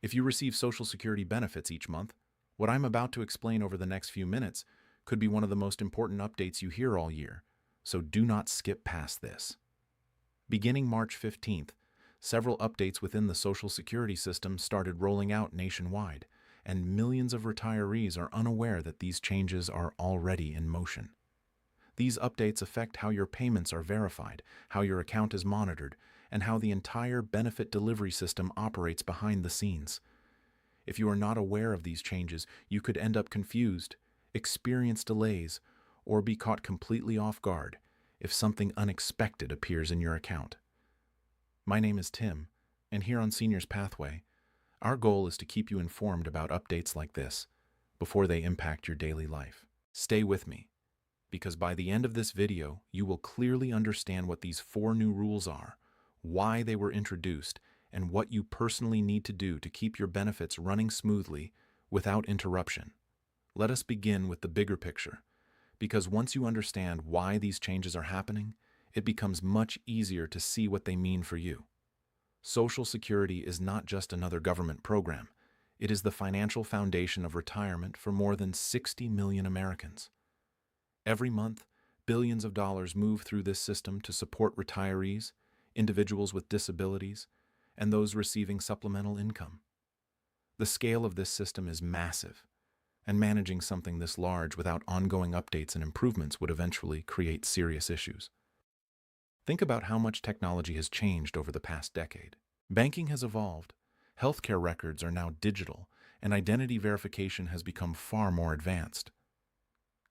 If you receive Social Security benefits each month, what I'm about to explain over the next few minutes could be one of the most important updates you hear all year, so do not skip past this. Beginning March 15th, several updates within the Social Security system started rolling out nationwide, and millions of retirees are unaware that these changes are already in motion. These updates affect how your payments are verified, how your account is monitored, and how the entire benefit delivery system operates behind the scenes. If you are not aware of these changes, you could end up confused, experience delays, or be caught completely off guard if something unexpected appears in your account. My name is Tim, and here on Seniors Pathway, our goal is to keep you informed about updates like this before they impact your daily life. Stay with me, because by the end of this video, you will clearly understand what these 4 new rules are, why they were introduced, and what you personally need to do to keep your benefits running smoothly without interruption. Let us begin with the bigger picture, because once you understand why these changes are happening, it becomes much easier to see what they mean for you. Social Security is not just another government program. It is the financial foundation of retirement for more than 60 million Americans. Every month, billions of dollars move through this system to support retirees, individuals with disabilities, and those receiving supplemental income. The scale of this system is massive, and managing something this large without ongoing updates and improvements would eventually create serious issues. Think about how much technology has changed over the past decade. Banking has evolved, healthcare records are now digital, and identity verification has become far more advanced.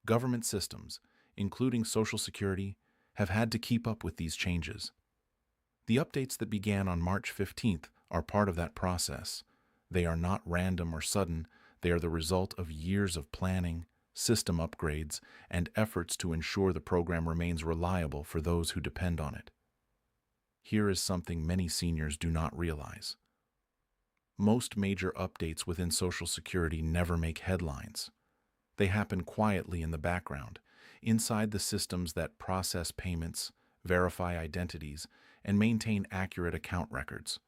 Government systems, including Social Security, have had to keep up with these changes. The updates that began on March 15th are part of that process. They are not random or sudden. They are the result of years of planning, system upgrades, and efforts to ensure the program remains reliable for those who depend on it. Here is something many seniors do not realize. Most major updates within Social Security never make headlines. They happen quietly in the background, inside the systems that process payments, verify identities, and maintain accurate account records.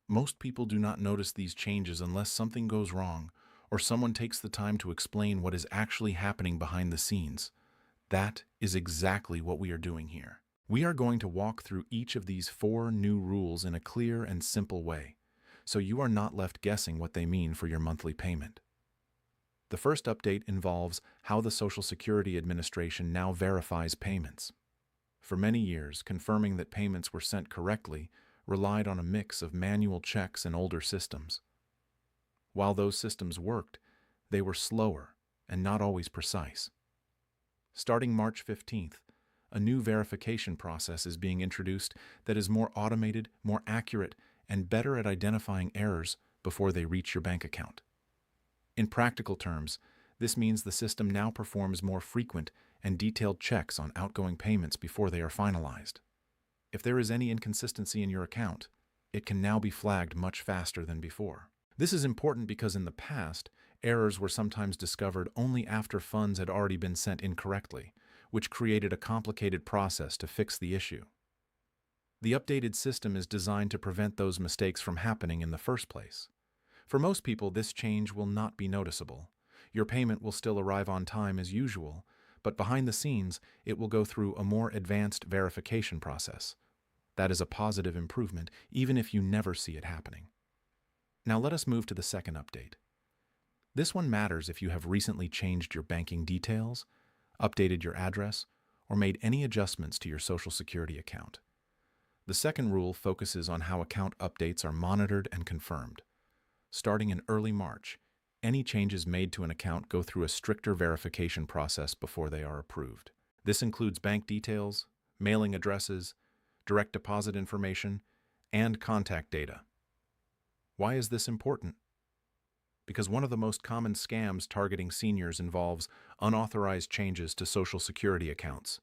Most people do not notice these changes unless something goes wrong or someone takes the time to explain what is actually happening behind the scenes. That is exactly what we are doing here. We are going to walk through each of these 4 new rules in a clear and simple way, so you are not left guessing what they mean for your monthly payment. The first update involves how the Social Security Administration now verifies payments. For many years, confirming that payments were sent correctly relied on a mix of manual checks and older systems. While those systems worked, they were slower and not always precise. Starting March 15th, a new verification process is being introduced that is more automated, more accurate, and better at identifying errors before they reach your bank account. In practical terms, this means the system now performs more frequent and detailed checks on outgoing payments before they are finalized. If there is any inconsistency in your account, it can now be flagged much faster than before. This is important because in the past, errors were sometimes discovered only after funds had already been sent incorrectly, which created a complicated process to fix the issue. The updated system is designed to prevent those mistakes from happening in the first place. For most people, this change will not be noticeable. Your payment will still arrive on time as usual, but behind the scenes, it will go through a more advanced verification process. That is a positive improvement, even if you never see it happening. Now let us move to the second update. This one matters if you have recently changed your banking details, updated your address, or made any adjustments to your Social Security account. The second rule focuses on how account updates are monitored and confirmed. Starting in early March, any changes made to an account go through a stricter verification process before they are approved. This includes bank details, mailing addresses, direct deposit information, and contact data. Why is this important? Because one of the most common scams targeting seniors involves unauthorized changes to Social Security accounts,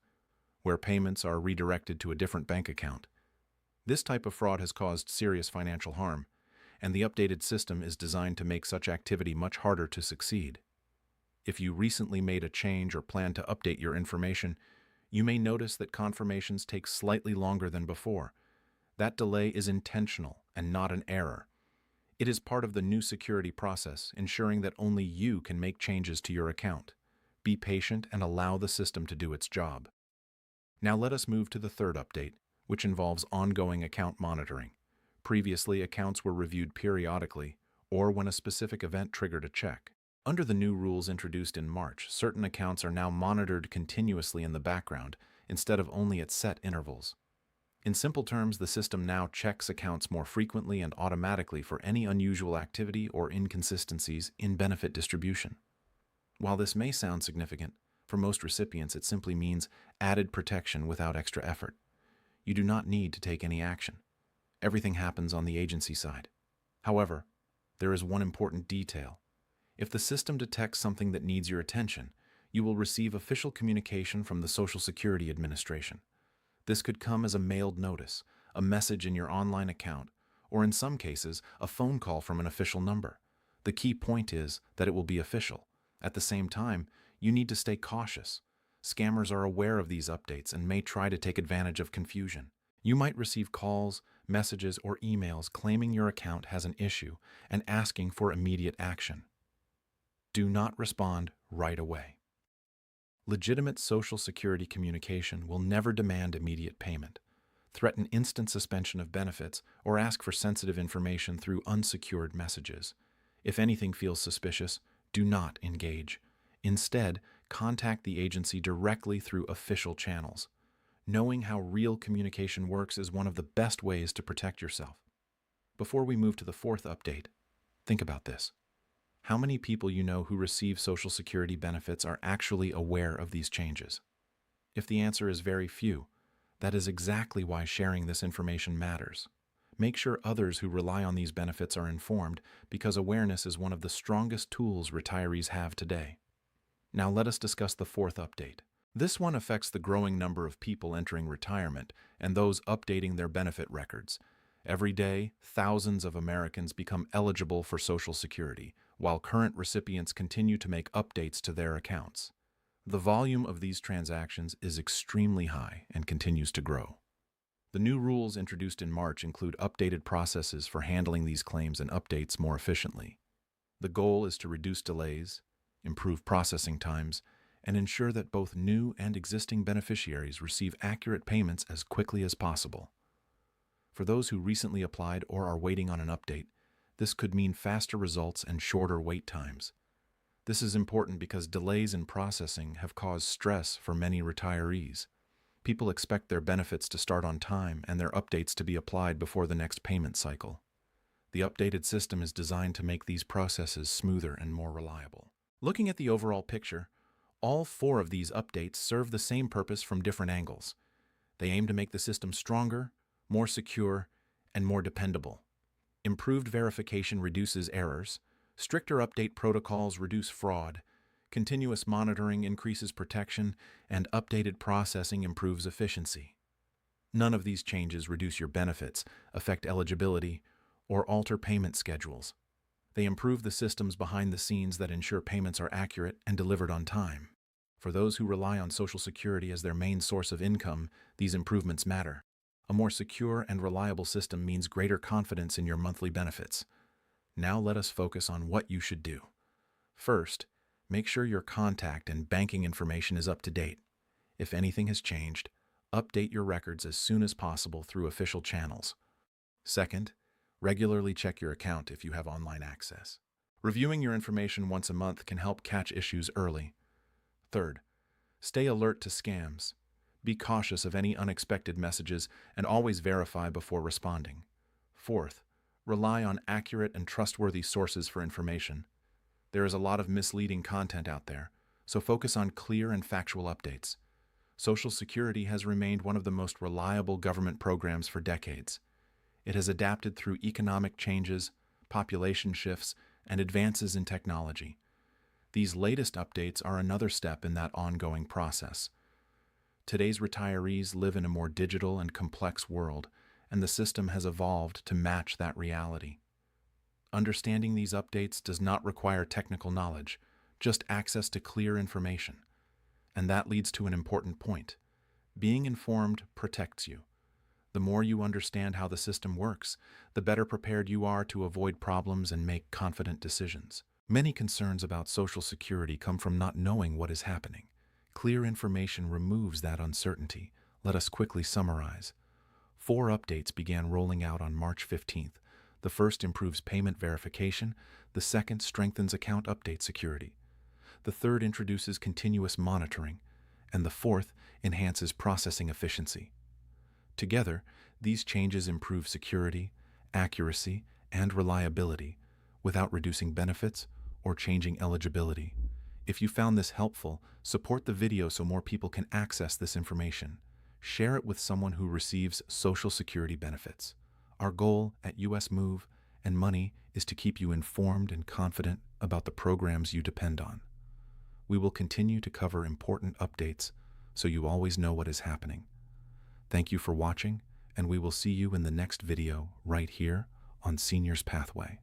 where payments are redirected to a different bank account. This type of fraud has caused serious financial harm, and the updated system is designed to make such activity much harder to succeed. If you recently made a change or plan to update your information, you may notice that confirmations take slightly longer than before. That delay is intentional and not an error. It is part of the new security process, ensuring that only you can make changes to your account. Be patient and allow the system to do its job. Now let us move to the third update, which involves ongoing account monitoring. Previously, accounts were reviewed periodically, or when a specific event triggered a check. Under the new rules introduced in March, certain accounts are now monitored continuously in the background, instead of only at set intervals. In simple terms, the system now checks accounts more frequently and automatically for any unusual activity or inconsistencies in benefit distribution. While this may sound significant, for most recipients it simply means added protection without extra effort. You do not need to take any action. Everything happens on the agency side. However, there is one important detail. If the system detects something that needs your attention, you will receive official communication from the Social Security Administration. This could come as a mailed notice, a message in your online account, or in some cases, a phone call from an official number. The key point is that it will be official. At the same time, you need to stay cautious. Scammers are aware of these updates and may try to take advantage of confusion. You might receive calls, messages, or emails claiming your account has an issue and asking for immediate action. Do not respond right away. Legitimate Social Security communication will never demand immediate payment, threaten instant suspension of benefits, or ask for sensitive information through unsecured messages. If anything feels suspicious, do not engage. Instead, contact the agency directly through official channels. Knowing how real communication works is one of the best ways to protect yourself. Before we move to the fourth update, think about this. How many people you know who receive Social Security benefits are actually aware of these changes? If the answer is very few, that is exactly why sharing this information matters. Make sure others who rely on these benefits are informed, because awareness is one of the strongest tools retirees have today. Now let us discuss the fourth update. This one affects the growing number of people entering retirement and those updating their benefit records. Every day, thousands of Americans become eligible for Social Security, while current recipients continue to make updates to their accounts. The volume of these transactions is extremely high and continues to grow. The new rules introduced in March include updated processes for handling these claims and updates more efficiently. The goal is to reduce delays, improve processing times, and ensure that both new and existing beneficiaries receive accurate payments as quickly as possible. For those who recently applied or are waiting on an update, this could mean faster results and shorter wait times. This is important because delays in processing have caused stress for many retirees. People expect their benefits to start on time and their updates to be applied before the next payment cycle. The updated system is designed to make these processes smoother and more reliable. Looking at the overall picture, all four of these updates serve the same purpose from different angles. They aim to make the system stronger, more secure, and more dependable. Improved verification reduces errors, stricter update protocols reduce fraud, continuous monitoring increases protection, and updated processing improves efficiency. None of these changes reduce your benefits, affect eligibility, or alter payment schedules. They improve the systems behind the scenes that ensure payments are accurate and delivered on time. For those who rely on Social Security as their main source of income, these improvements matter. A more secure and reliable system means greater confidence in your monthly benefits. Now let us focus on what you should do. First, make sure your contact and banking information is up to date. If anything has changed, update your records as soon as possible through official channels. Second, regularly check your account if you have online access. Reviewing your information once a month can help catch issues early. Third, stay alert to scams. Be cautious of any unexpected messages and always verify before responding. Fourth, rely on accurate and trustworthy sources for information. There is a lot of misleading content out there, so focus on clear and factual updates. Social Security has remained one of the most reliable government programs for decades. It has adapted through economic changes, population shifts, and advances in technology. These latest updates are another step in that ongoing process. Today's retirees live in a more digital and complex world, and the system has evolved to match that reality. Understanding these updates does not require technical knowledge, just access to clear information. And that leads to an important point. Being informed protects you. The more you understand how the system works, the better prepared you are to avoid problems and make confident decisions. Many concerns about Social Security come from not knowing what is happening. Clear information removes that uncertainty. Let us quickly summarize. 4 updates began rolling out on March 15th. The first improves payment verification, the second strengthens account update security, the third introduces continuous monitoring, and the fourth enhances processing efficiency. Together, these changes improve security, accuracy, and reliability without reducing benefits or changing eligibility. If you found this helpful, support the video so more people can access this information. Share it with someone who receives Social Security benefits. Our goal at US Move and Money is to keep you informed and confident about the programs you depend on. We will continue to cover important updates so you always know what is happening. Thank you for watching, and we will see you in the next video right here on Seniors Pathway.